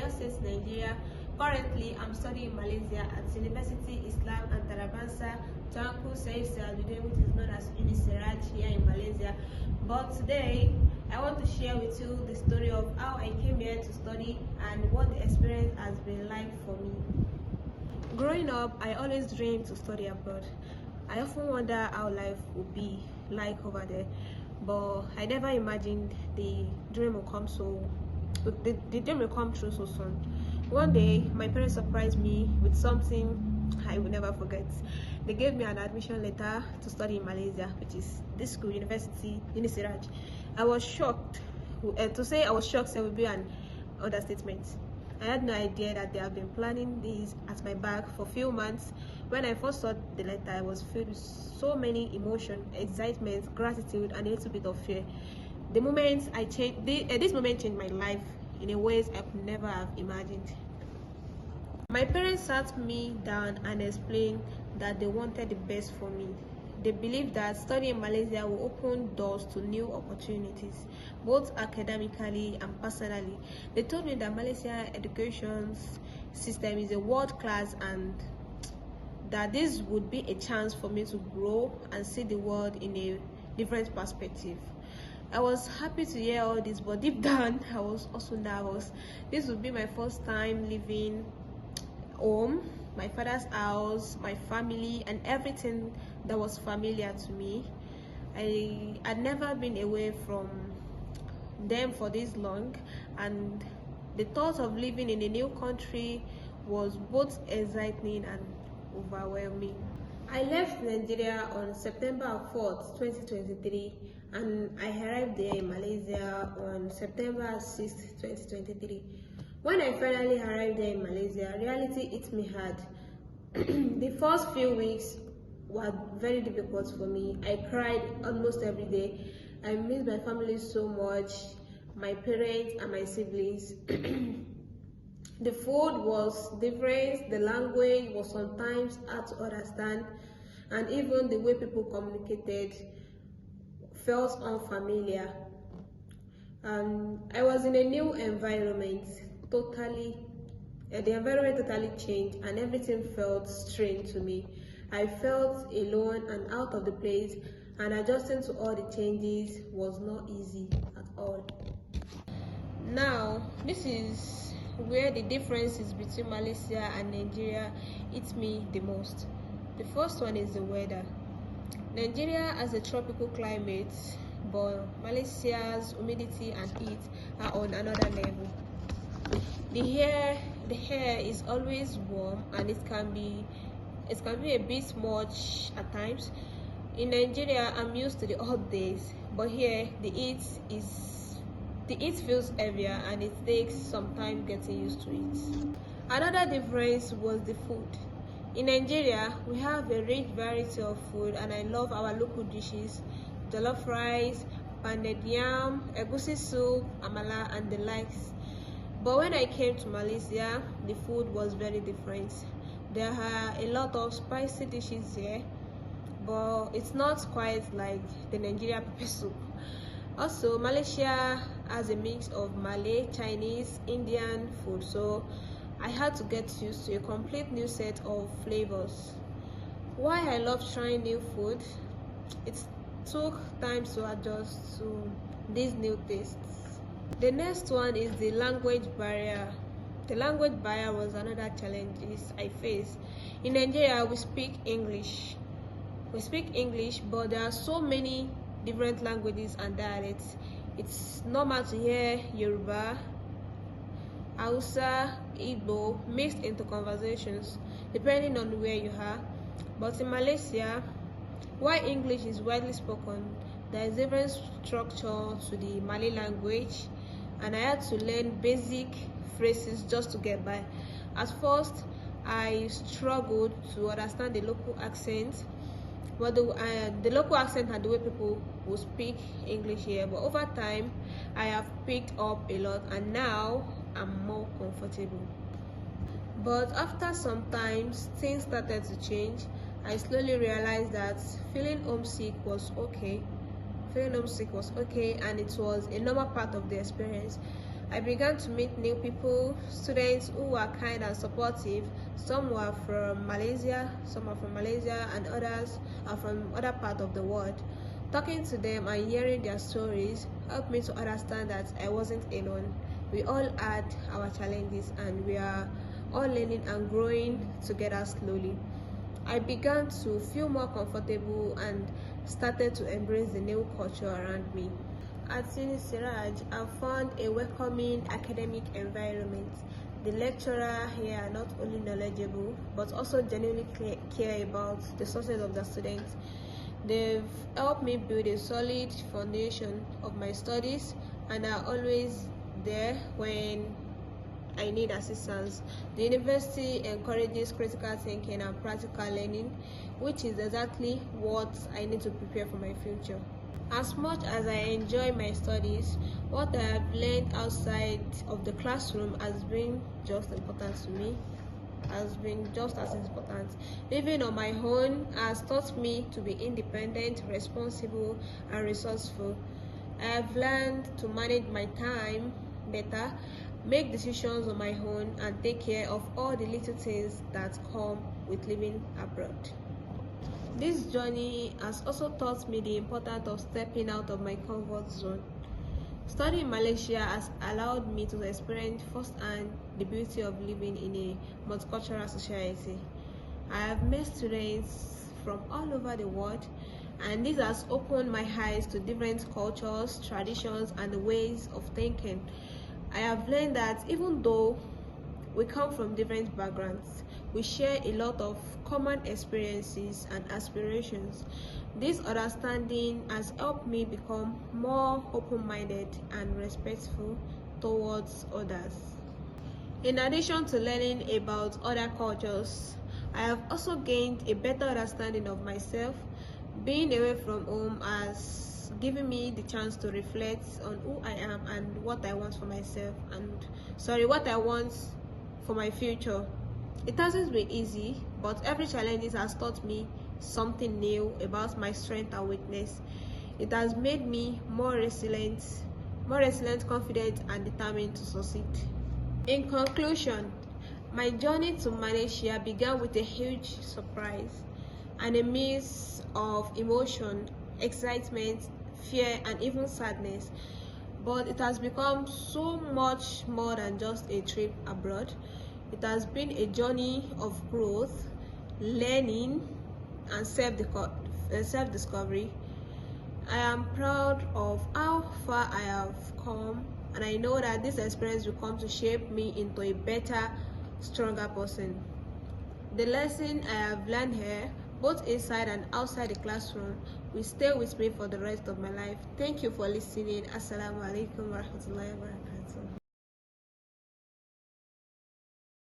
Oyo State, Nigeria. Currently, I'm studying in Malaysia at University Islam and Tarabansa Tangku Saif Saluddin, which is known as Unisiraj here in Malaysia. But today, I want to share with you the story of how I came here to study and what the experience has been like for me. Growing up, I always dreamed to study abroad. I often wonder how life would be like over there, but I never imagined the dream will come the dream will come true so soon. One day, my parents surprised me with something I will never forget. They gave me an admission letter to study in Malaysia, which is this school, University Unisiraj. I was shocked. To say I was shocked would be an understatement. I had no idea that they have been planning this at my back for a few months. When I first saw the letter, I was filled with so many emotions, excitement, gratitude, and a little bit of fear. This moment changed my life in a ways I could never have imagined. My parents sat me down and explained that they wanted the best for me. They believed that studying in Malaysia will open doors to new opportunities, both academically and personally. They told me that Malaysia education system is a world class and that this would be a chance for me to grow and see the world in a different perspective. I was happy to hear all this, but deep down, I was also nervous. This would be my first time leaving home, my father's house, my family, and everything that was familiar to me. I had never been away from them for this long, and the thought of living in a new country was both exciting and overwhelming. I left Nigeria on September 4th, 2023, and I arrived there in Malaysia on September 6th, 2023. When I finally arrived there in Malaysia, reality hit me hard. The first few weeks were very difficult for me. I cried almost every day. I missed my family so much, my parents and my siblings. The food was different, the language was sometimes hard to understand, and even the way people communicated felt unfamiliar. I was in a new environment. The environment totally changed and everything felt strange to me. I felt alone and out of the place, and adjusting to all the changes was not easy at all. Now, this is where the differences between Malaysia and Nigeria hit me the most. The first one is the weather. Nigeria has a tropical climate, but Malaysia's humidity and heat are on another level. The air is always warm, and it can be a bit much at times. In Nigeria, I'm used to the hot days, but here the heat feels heavier and it takes some time getting used to it. Another difference was the food. In Nigeria, we have a rich variety of food, and I love our local dishes: jollof rice, pounded yam, egusi soup, amala, and the likes. But when I came to Malaysia, the food was very different. There are a lot of spicy dishes here, but it's not quite like the Nigeria pepper soup. Also, Malaysia has a mix of Malay, Chinese, Indian food, so I had to get used to a complete new set of flavors. Why I love trying new food? It took time to adjust to these new tastes. The next one is the language barrier. The language barrier was another challenge I faced. In Nigeria, we speak English. But there are so many different languages and dialects. It's normal to hear Yoruba, Hausa, Igbo mixed into conversations, depending on where you are. But in Malaysia, while English is widely spoken, there is different structure to the Malay language, and I had to learn basic phrases just to get by. At first, I struggled to understand the local accent, but the local accent and the way people will speak English here. But over time, I have picked up a lot, and now I'm more comfortable. But after some time, things started to change. I slowly realized that feeling homesick was okay, and it was a normal part of the experience. I began to meet new people, students who were kind and supportive. Some were from Malaysia, and others are from other parts of the world. Talking to them and hearing their stories helped me to understand that I wasn't alone. We all had our challenges and we are all learning and growing together slowly. I began to feel more comfortable and started to embrace the new culture around me. At Uni Siraj, I found a welcoming academic environment. The lecturer here are not only knowledgeable but also genuinely care about the success of the students. They've helped me build a solid foundation of my studies and are always there when I need assistance. The university encourages critical thinking and practical learning, which is exactly what I need to prepare for my future. As much as I enjoy my studies, what I have learned outside of the classroom has been just important to me. Has been just as important. Living on my own has taught me to be independent, responsible, and resourceful. I have learned to manage my time better, make decisions on my own, and take care of all the little things that come with living abroad. This journey has also taught me the importance of stepping out of my comfort zone. Studying in Malaysia has allowed me to experience firsthand the beauty of living in a multicultural society. I have met students from all over the world, and this has opened my eyes to different cultures, traditions, and ways of thinking. I have learned that even though we come from different backgrounds, we share a lot of common experiences and aspirations. This understanding has helped me become more open-minded and respectful towards others. In addition to learning about other cultures, I have also gained a better understanding of myself. Being away from home has given me the chance to reflect on who I am and what I want for myself what I want for my future. It hasn't been easy, but every challenge has taught me something new about my strength and weakness. It has made me more resilient, confident, and determined to succeed. In conclusion, my journey to Malaysia began with a huge surprise and a mix of emotion, excitement, fear, and even sadness. But it has become so much more than just a trip abroad. It has been a journey of growth, learning, and self-discovery. I am proud of how far I have come, and I know that this experience will come to shape me into a better, stronger person. The lesson I have learned here, both inside and outside the classroom, will stay with me for the rest of my life. Thank you for listening. Assalamu alaikum warahmatullahi wabarakatuh.